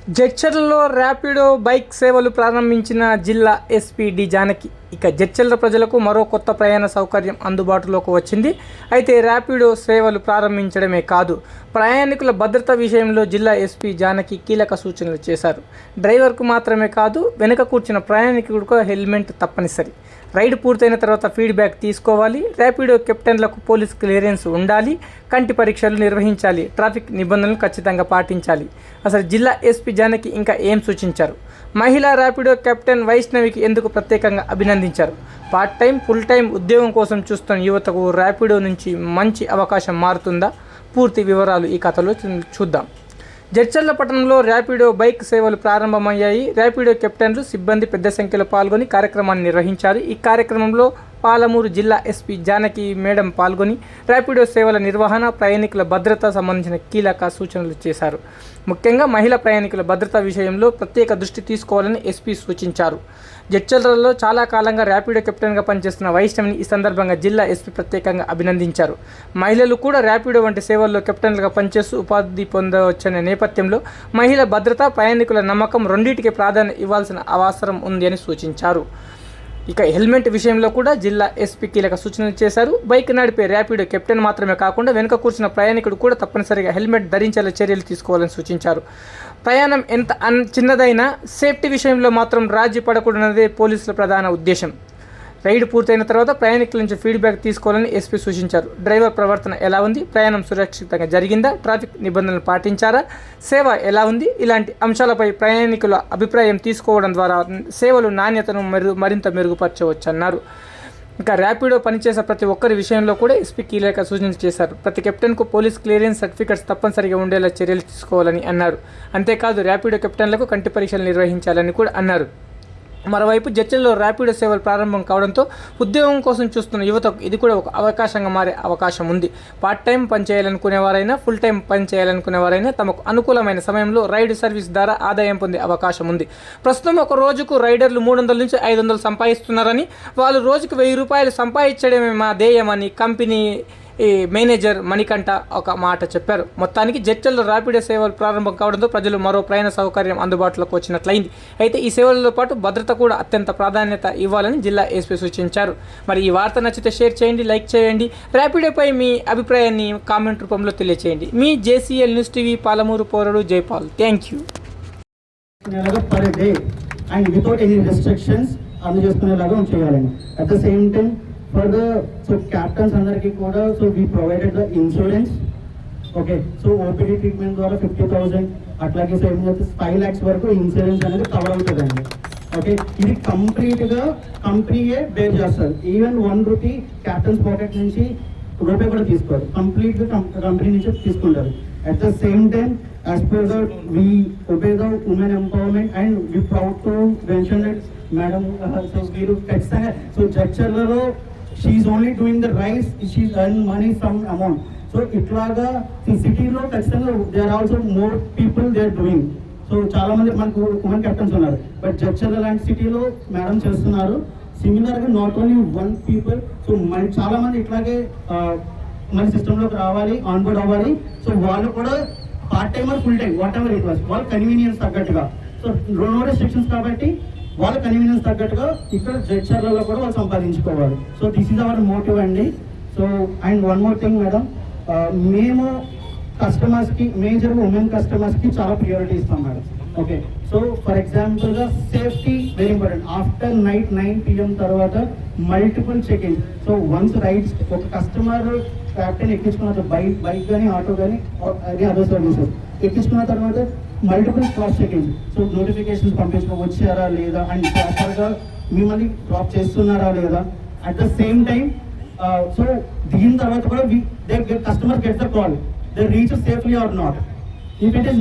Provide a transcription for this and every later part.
జడ్చర్లలో Rapido bike సేవలు ప్రారంభించిన జిల్లా ఎస్పీ డి జానకి. ఇక జడ్చర్ల ప్రజలకు మరో కొత్త ప్రయాణ సౌకర్యం అందుబాటులోకి వచ్చింది. అయితే ర్యాపిడో సేవలు ప్రారంభించడమే కాదు, ప్రయాణికుల భద్రత విషయంలో జిల్లా ఎస్పీ జానకి కీలక సూచనలు చేశారు. డ్రైవర్కు మాత్రమే కాదు, వెనుక కూర్చున్న ప్రయాణికుడికి హెల్మెట్ తప్పనిసరి. రైడ్ పూర్తయిన తర్వాత ఫీడ్బ్యాక్ తీసుకోవాలి. ర్యాపిడో కెప్టెన్లకు పోలీస్ క్లియరెన్స్ ఉండాలి. కంటి పరీక్షలు నిర్వహించాలి. ట్రాఫిక్ నిబంధనలు ఖచ్చితంగా పాటించాలి. అసలు జిల్లా ఎస్పీ జానకి ఇంకా ఏం సూచించారు? మహిళా ర్యాపిడో కెప్టెన్ వైష్ణవికి ఎందుకు ప్రత్యేకంగా అభినందించారు? పార్ట్ టైం, ఫుల్ టైం ఉద్యోగం కోసం చూస్తున్న యువతకు ర్యాపిడో నుంచి మంచి అవకాశం మారుతుందా? పూర్తి వివరాలు ఈ కథలో చూద్దాం. జడ్చర్ల పట్టణంలో ర్యాపిడో బైక్ సేవలు ప్రారంభమయ్యాయి. ర్యాపిడో కెప్టెన్లు, సిబ్బంది పెద్ద సంఖ్యలో పాల్గొని కార్యక్రమాన్ని నిర్వహించారు. ఈ కార్యక్రమంలో పాలమూరు జిల్లా ఎస్పీ జానకి మేడం పాల్గొని ర్యాపిడో సేవల నిర్వహణ, ప్రయాణికుల భద్రత సంబంధించిన కీలక సూచనలు చేశారు. ముఖ్యంగా మహిళా ప్రయాణికుల భద్రత విషయంలో ప్రత్యేక దృష్టి తీసుకోవాలని ఎస్పీ సూచించారు. జడ్చర్లలో చాలా కాలంగా ర్యాపిడో కెప్టెన్గా పనిచేస్తున్న వైష్ణవిని ఈ సందర్భంగా జిల్లా ఎస్పీ ప్రత్యేకంగా అభినందించారు. మహిళలు కూడా ర్యాపిడో వంటి సేవల్లో కెప్టెన్లుగా పనిచేస్తూ ఉపాధి పొందవచ్చనే నేపథ్యంలో మహిళల భద్రత, ప్రయాణికుల నమ్మకం రెండింటికి ప్రాధాన్యత ఇవ్వాల్సిన అవసరం ఉంది అని సూచించారు. ఇక హెల్మెట్ విషయంలో కూడా జిల్లా ఎస్పీ కీలక సూచనలు చేశారు. బైక్ నడిపే ర్యాపిడో కెప్టెన్ మాత్రమే కాకుండా వెనుక కూర్చున్న ప్రయాణికుడు కూడా తప్పనిసరిగా హెల్మెట్ ధరించేలా చర్యలు తీసుకోవాలని సూచించారు. ప్రయాణం ఎంత చిన్నదైనా సేఫ్టీ విషయంలో మాత్రం రాజీ పడకూడదన్నదే పోలీసుల ప్రధాన ఉద్దేశం. రైడ్ పూర్తయిన తర్వాత ప్రయాణికుల నుంచి ఫీడ్బ్యాక్ తీసుకోవాలని ఎస్పీ సూచించారు. డ్రైవర్ ప్రవర్తన ఎలా ఉంది? ప్రయాణం సురక్షితంగా జరిగిందా? ట్రాఫిక్ నిబంధనలు పాటించారా? సేవ ఎలా ఉంది? ఇలాంటి అంశాలపై ప్రయాణికుల అభిప్రాయం తీసుకోవడం ద్వారా సేవలు నాణ్యతను మరింత మెరుగుపరచవచ్చన్నారు. ఇంకా ర్యాపిడో పనిచేసే ప్రతి ఒక్కరి విషయంలో కూడా ఎస్పీ కీలక సూచనలు చేశారు. ప్రతి కెప్టెన్కు పోలీస్ క్లియరెన్స్ సర్టిఫికెట్స్ తప్పనిసరిగా ఉండేలా చర్యలు తీసుకోవాలని అన్నారు. అంతేకాదు ర్యాపిడో కెప్టెన్లకు కంటి పరీక్షలు నిర్వహించాలని కూడా అన్నారు. మరోవైపు జడ్చర్లలో ర్యాపిడో సేవలు ప్రారంభం కావడంతో ఉద్యోగం కోసం చూస్తున్న యువతకు ఇది కూడా ఒక అవకాశంగా మారే అవకాశం ఉంది. పార్ట్ టైం పనిచేయాలనుకునేవారైనా, ఫుల్ టైం పనిచేయాలనుకునేవారైనా తమకు అనుకూలమైన సమయంలో రైడ్ సర్వీస్ ద్వారా ఆదాయం పొందే అవకాశం ఉంది. ప్రస్తుతం ఒక రోజుకు రైడర్లు 300 నుంచి 500 సంపాదిస్తున్నారని, వాళ్ళు రోజుకు 1000 రూపాయలు సంపాదించడమే మా ధ్యేయమని కంపెనీ మేనేజర్ మణికంఠ ఒక మాట చెప్పారు. మొత్తానికి జడ్చర్ల ర్యాపిడో సేవలు ప్రారంభం కావడంతో ప్రజలు మరో ప్రయాణ సౌకర్యం అందుబాటులోకి వచ్చినట్లయింది. అయితే ఈ సేవలతో పాటు భద్రత కూడా అత్యంత ప్రాధాన్యత ఇవ్వాలని జిల్లా ఎస్పీ సూచించారు. మరి ఈ వార్త నచ్చితే షేర్ చేయండి, లైక్ చేయండి. ర్యాపిడోపై మీ అభిప్రాయాన్ని కామెంట్ రూపంలో తెలియచేయండి. మీ జేసీఎల్ న్యూస్ టీవీ, పాలమూరు పౌరుడు Jaipal. Thank you. For the captains అందరికి కూడా we provided the insurance. Okay, OPD treatment ద్వారా 50,000 అట్లాగే ఏం చేస్తే 5 lakhs వరకు ఇన్సూరెన్స్ అనేది కవర్ అవుతుందండి. ఓకే, ఇది కంప్లీట్ గా కంపెనీయే బేర్ చేస్తారు. ఈవెన్ 1 రూపీ క్యాప్టెన్స్ పాకెట్ నుంచి రూపాయి కూడా తీసుకోరు, కంప్లీట్ గా కంపెనీ నుంచి తీసుకుంటారు. At the same time, as per the we obey the women empowerment and we proud to mention that madam వీరు ఖచ్చితంగా జడ్చర్లలో she's only doing the rice, she's earning money from amount. ఇట్లాగా ఈ సిటీలో ఖచ్చితంగా there are also more people they are doing. చాలా మంది మనకు women captains ఉన్నారు, బట్ జడ్చర్ల లాంటి సిటీలో మేడం చేస్తున్నారు. సిమిలర్గా నాట్ ఓన్లీ 1 పీపుల్, మరి చాలా మంది ఇట్లాగే మన సిస్టంలోకి రావాలి, ఆన్బోర్డ్ అవ్వాలి. వాళ్ళు కూడా part time or full time whatever it was, వాళ్ళ కన్వీనియన్స్ తగ్గట్టుగా. నో రెస్ట్రిక్షన్స్ కాబట్టి వాళ్ళ కన్వీనియన్స్ తగ్గట్టుగా ఇక్కడ జడ్చర్లలో కూడా వాళ్ళు సంపాదించుకోవాలి. దిస్ ఈజ్ అవర్ మోటివ్ అండి. And one more thing madam, మేము కస్టమర్స్కి, మేజర్ ఉమెన్ కస్టమర్స్కి చాలా ప్రియారిటీ ఇస్తాం మేడం. ఓకే, ఫర్ ఎగ్జాంపుల్గా safety very important. After night 9 PM తర్వాత multiple check in. Once rides ఒక కస్టమర్ క్యాప్టెన్ ఎక్కించుకున్న బైక్ కానీ, ఆటో కానీ, అదర్ సర్వీసెస్ ఎక్కించుకున్న తర్వాత మల్టిపుల్ క్రాస్ చెకింగ్. నోటిఫికేషన్స్ పంపించుకో వచ్చారా లేదా, అండ్ ప్రాపర్గా మిమ్మల్ని డ్రాప్ చేస్తున్నారా లేదా. అట్ ద సేమ్ టైం దీని తర్వాత కూడా customer get the call, they reach safely or not. If it is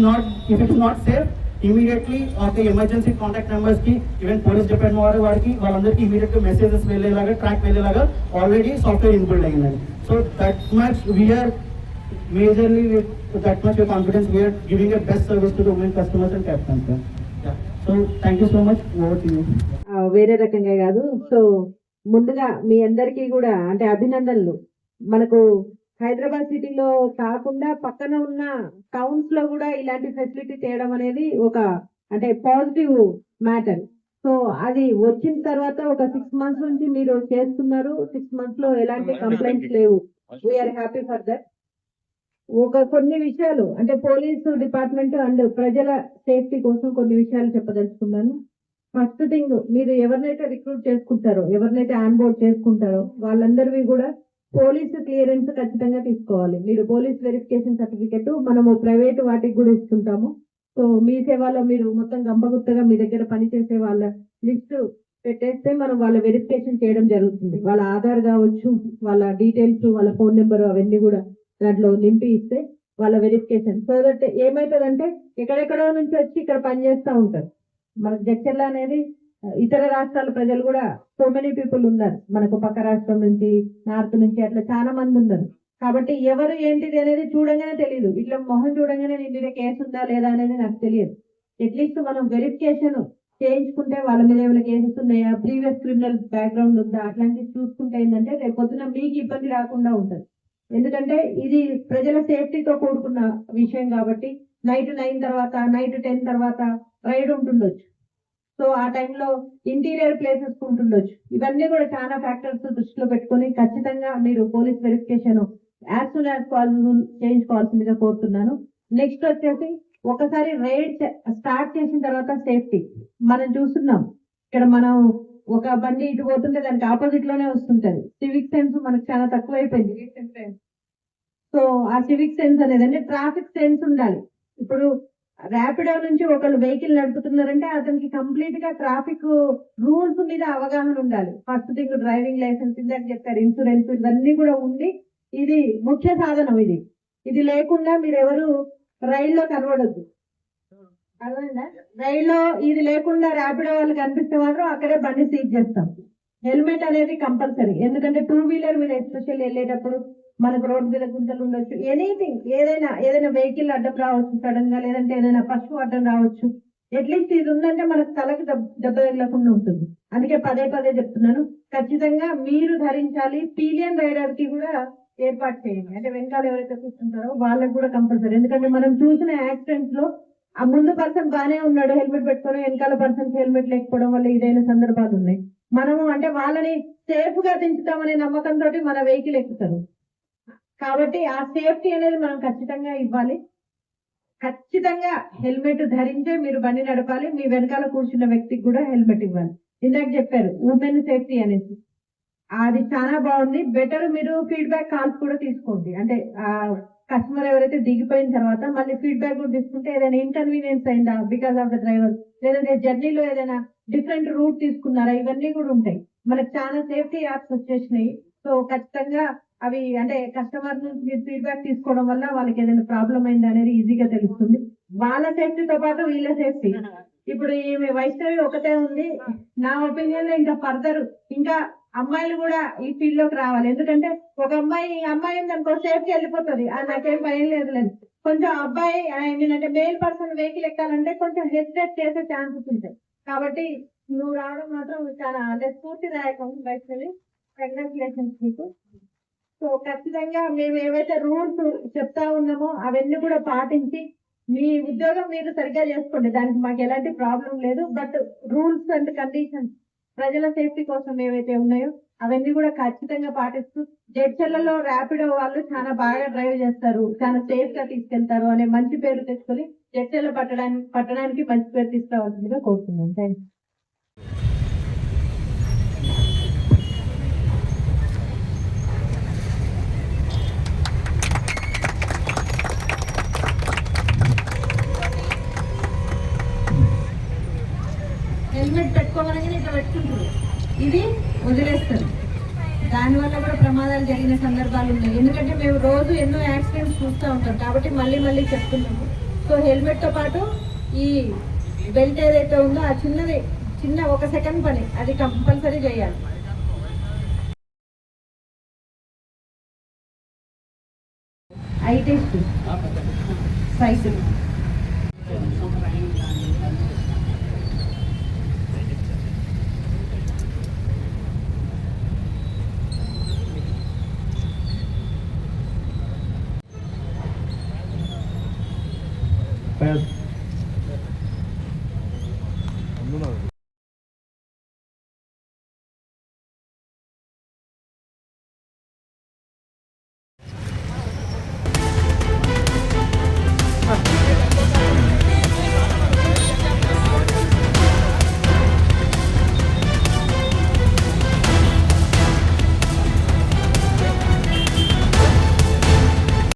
not safe, immediately ఒక ఎమర్జెన్సీ కాంటాక్ట్ నెంబర్స్కి, ఈవెన్ పోలీస్ డిపార్ట్మెంట్ వారికి వాళ్ళందరికీ ఇమీడియట్గా మెసేజెస్ వెళ్ళేలాగా, ట్రాక్ వెళ్ళేలాగా ఆల్రెడీ సాఫ్ట్వేర్ ఇన్బిల్డ్ అయిందండి. That much we're majorly with that much of confidence we are giving a best service to the women customers and captains. Thank you so much. Over to you. వేరే రకంగా కాదు. ముందుగా మీ అందరికీ కూడా అంటే అభినందనలు. మనకు హైదరాబాద్ సిటీలో కాకుండా పక్కన ఉన్న టౌన్స్ లో కూడా ఇలాంటి ఫెసిలిటీ తేవడం అనేది ఒక అంటే పాజిటివ్ మ్యాటర్. సో అది వచ్చిన తర్వాత ఒక 6 months నుంచి మీరు చేస్తున్నారు. 6 months లో ఎలాంటి కంప్లైంట్స్ లేవు. We're happy for that. కొన్ని విషయాలు అంటే పోలీసు డిపార్ట్మెంట్ అండ్ ప్రజల సేఫ్టీ కోసం కొన్ని విషయాలు చెప్పదలుచుకున్నాను. ఫస్ట్ థింగ్, మీరు ఎవరినైతే రిక్రూట్ చేసుకుంటారో, ఎవరినైతే ఆన్ బోర్డ్ చేసుకుంటారో వాళ్ళందరివి కూడా పోలీసు క్లియరెన్స్ ఖచ్చితంగా తీసుకోవాలి. మీరు పోలీస్ వెరిఫికేషన్ సర్టిఫికెట్ మనము ప్రైవేట్ వాటికి కూడా ఇస్తుంటాము. సో మీ సేవలో మీరు మొత్తం గంపగుత్తగా మీ దగ్గర పనిచేసే వాళ్ళ లిస్ట్ పెట్టేస్తే మనం వాళ్ళ వెరిఫికేషన్ చేయడం జరుగుతుంది. వాళ్ళ ఆధార్ కావచ్చు, వాళ్ళ డీటెయిల్స్, వాళ్ళ ఫోన్ నెంబర్ అవన్నీ కూడా దాంట్లో నింపి ఇస్తే వాళ్ళ వెరిఫికేషన్. సో దట్ ఏమవుతుందంటే ఎక్కడెక్కడో నుంచి వచ్చి ఇక్కడ పనిచేస్తూ ఉంటారు. మన జడ్చర్ల అనేది ఇతర రాష్ట్రాల ప్రజలు కూడా సో మెనీ పీపుల్ ఉన్నారు. మనకు పక్క రాష్ట్రం నుంచి, నార్త్ నుంచి అట్లా చాలా మంది ఉన్నారు. కాబట్టి ఎవరు ఏంటిది అనేది చూడంగానే తెలియదు. ఇట్లా మొహం చూడంగానే నీ మీద కేసు ఉందా లేదా అనేది నాకు తెలియదు. అట్లీస్ట్ మనం వెరిఫికేషన్ చేయించుకుంటే వాళ్ళ మీద ఏమైనా కేసెస్ ఉన్నాయా, ప్రీవియస్ క్రిమినల్ బ్యాక్గ్రౌండ్ ఉందా, అట్లాంటివి చూసుకుంటే ఏంటంటే రేపు పొద్దున మీకు ఇబ్బంది రాకుండా ఉంటుంది. ఎందుకంటే ఇది ప్రజల సేఫ్టీతో కూడుకున్న విషయం కాబట్టి నైట్ 9 తర్వాత, నైట్ 10 తర్వాత రైడ్ ఉంటుండొచ్చు. సో ఆ టైంలో ఇంటీరియర్ ప్లేసెస్ ఉంటుండొచ్చు. ఇవన్నీ కూడా చాలా ఫ్యాక్టర్స్ దృష్టిలో పెట్టుకొని ఖచ్చితంగా మీరు police verification as soon as possible చేయించుకోవాల్సిందిగా కోరుతున్నాను. నెక్స్ట్ వచ్చేసి ఒకసారి రైడ్ స్టార్ట్ చేసిన తర్వాత సేఫ్టీ మనం చూస్తున్నాం. ఇక్కడ మనం ఒక బండి ఇటు పోతుంటే దానికి ఆపోజిట్ లోనే వస్తుంటది. సివిక్ సెన్స్ మనకు చాలా తక్కువైపోయింది. సో ఆ సివిక్ సెన్స్ అనేది అంటే ట్రాఫిక్ సెన్స్ ఉండాలి. ఇప్పుడు ర్యాపిడో నుంచి ఒకళ్ళు వెహికల్ నడుపుతున్నారంటే అతనికి కంప్లీట్ గా ట్రాఫిక్ రూల్స్ మీద అవగాహన ఉండాలి. ఫస్ట్ థింగ్ డ్రైవింగ్ లైసెన్స్, ఇందాక చెప్పారు ఇన్సూరెన్స్, ఇవన్నీ కూడా ఉండి ఇది ముఖ్య సాధనం. ఇది లేకుండా మీరు ఎవరు రైల్లో కనబడద్దు. అర్థమైందా? రైల్లో ఇది లేకుండా ర్యాపిడో వాళ్ళు కనిపిస్తే మాత్రం అక్కడే బండి సీజ్ చేస్తాం. హెల్మెట్ అనేది కంపల్సరీ. ఎందుకంటే 2 వీలర్ మీద ఎస్పెషల్లీ వెళ్ళేటప్పుడు మనకు రోడ్డు మీద గుంతలు ఉండొచ్చు. ఎనీథింగ్, ఏదైనా వెహికల్ అడ్డం రావచ్చు సడన్ గా, లేదంటే ఏదైనా పశువు అడ్డం రావచ్చు. అట్లీస్ట్ ఇది ఉందంటే మనకు తలకు దెబ్బ తగలకుండా ఉంటుంది. అందుకే పదే చెప్తున్నాను, ఖచ్చితంగా మీరు ధరించాలి. పీలియన్ రైడర్ కి కూడా ఏర్పాటు చేయండి. అంటే వెనకాల ఎవరైతే కూర్చుంటారో వాళ్ళకి కూడా కంపల్సరీ. ఎందుకంటే మనం చూసిన యాక్సిడెంట్స్ లో ఆ ముందు పర్సన్ బానే ఉన్నాడు హెల్మెట్ పెట్టుకొని, వెనకాల పర్సన్ హెల్మెట్ లేకపోవడం వల్ల ఇదైన సందర్భాలు ఉన్నాయి. మనము అంటే వాళ్ళని సేఫ్ గా దించుతామనే నమ్మకంతో మన వెహికల్ ఎక్కుతారు. కాబట్టి ఆ సేఫ్టీ అనేది మనం ఖచ్చితంగా ఇవ్వాలి. ఖచ్చితంగా హెల్మెట్ ధరించే మీరు బండి నడపాలి. మీ వెనకాల కూర్చున్న వ్యక్తికి కూడా హెల్మెట్ ఇవ్వాలి. ఇందాక చెప్పారు ఉమెన్ సేఫ్టీ అనేసి, అది చాలా బాగుంది. బెటర్ మీరు ఫీడ్బ్యాక్ కాల్స్ కూడా తీసుకోండి. అంటే ఆ కస్టమర్ ఎవరైతే దిగిపోయిన తర్వాత మళ్ళీ ఫీడ్బ్యాక్ కూడా తీసుకుంటే ఏదైనా ఇన్కన్వీనియన్స్ అయిందా బికాస్ ఆఫ్ ద డ్రైవర్, లేదంటే జర్నీలో ఏదైనా డిఫరెంట్ రూట్ తీసుకున్నారా, ఇవన్నీ కూడా ఉంటాయి. మనకు చాలా సేఫ్టీ యాప్స్ వచ్చేసినాయి. సో ఖచ్చితంగా అవి అంటే కస్టమర్ నుంచి మీరు ఫీడ్బ్యాక్ తీసుకోవడం వల్ల వాళ్ళకి ఏదైనా ప్రాబ్లం అయింది అనేది ఈజీగా తెలుస్తుంది. వాళ్ళ సేఫ్టీతో పాటు వీళ్ళ సేఫ్టీ. ఇప్పుడు ఈమె వైష్ణవి ఒకటే ఉంది. నా ఒపీనియన్ లో ఇంకా ఫర్దర్ ఇంకా అమ్మాయిలు కూడా ఈ ఫీల్డ్ లోకి రావాలి. ఎందుకంటే ఒక అమ్మాయి ఉందనుకో సేఫ్టీ వెళ్ళిపోతుంది, నాకేం భయం లేదు. కొంచెం అబ్బాయి అంటే మేల్ పర్సన్ వెహికల్ ఎక్కాలంటే కొంచెం హెసిటేట్ చేసే ఛాన్సెస్ ఉంటాయి. కాబట్టి నువ్వు రావడం మాత్రం చాలా అంటే స్ఫూర్తిదాయకం వైష్ణవి. కంగ్రాచులేషన్స్ మీకు. సో ఖచ్చితంగా మేము ఏవైతే రూల్స్ చెప్తా ఉన్నామో అవన్నీ కూడా పాటించి మీ ఉద్యోగం మీరు సరిగ్గా చేసుకోండి. దానికి మాకు ఎలాంటి ప్రాబ్లం లేదు. బట్ రూల్స్ అండ్ కండిషన్స్ ప్రజల సేఫ్టీ కోసం ఏవైతే ఉన్నాయో అవన్నీ కూడా ఖచ్చితంగా పాటిస్తూ, జడ్చర్లలో ర్యాపిడో వాళ్ళు చాలా బాగా డ్రైవ్ చేస్తారు, చాలా సేఫ్ గా తీసుకెళ్తారు అనే మంచి పేరు తెచ్చుకొని జడ్చర్ల పట్టడానికి మంచి పేరు తీసుకురావాల్సిందిగా కోరుతున్నాను. Thank you. హెల్మెట్ పెట్టుకోవాలని ఇట్లా పెట్టుకుంటారు, ఇది వదిలేస్తారు. దానివల్ల కూడా ప్రమాదాలు జరిగిన సందర్భాలు ఉన్నాయి. ఎందుకంటే మేము రోజు ఎన్నో యాక్సిడెంట్స్ చూస్తూ ఉంటాం కాబట్టి మళ్ళీ చెప్తున్నాము. సో హెల్మెట్తో పాటు ఈ బెల్ట్ ఏదైతే ఉందో ఆ చిన్న 1 సెకండ్ పని అది కంపల్సరీ చేయాలి. I test cycle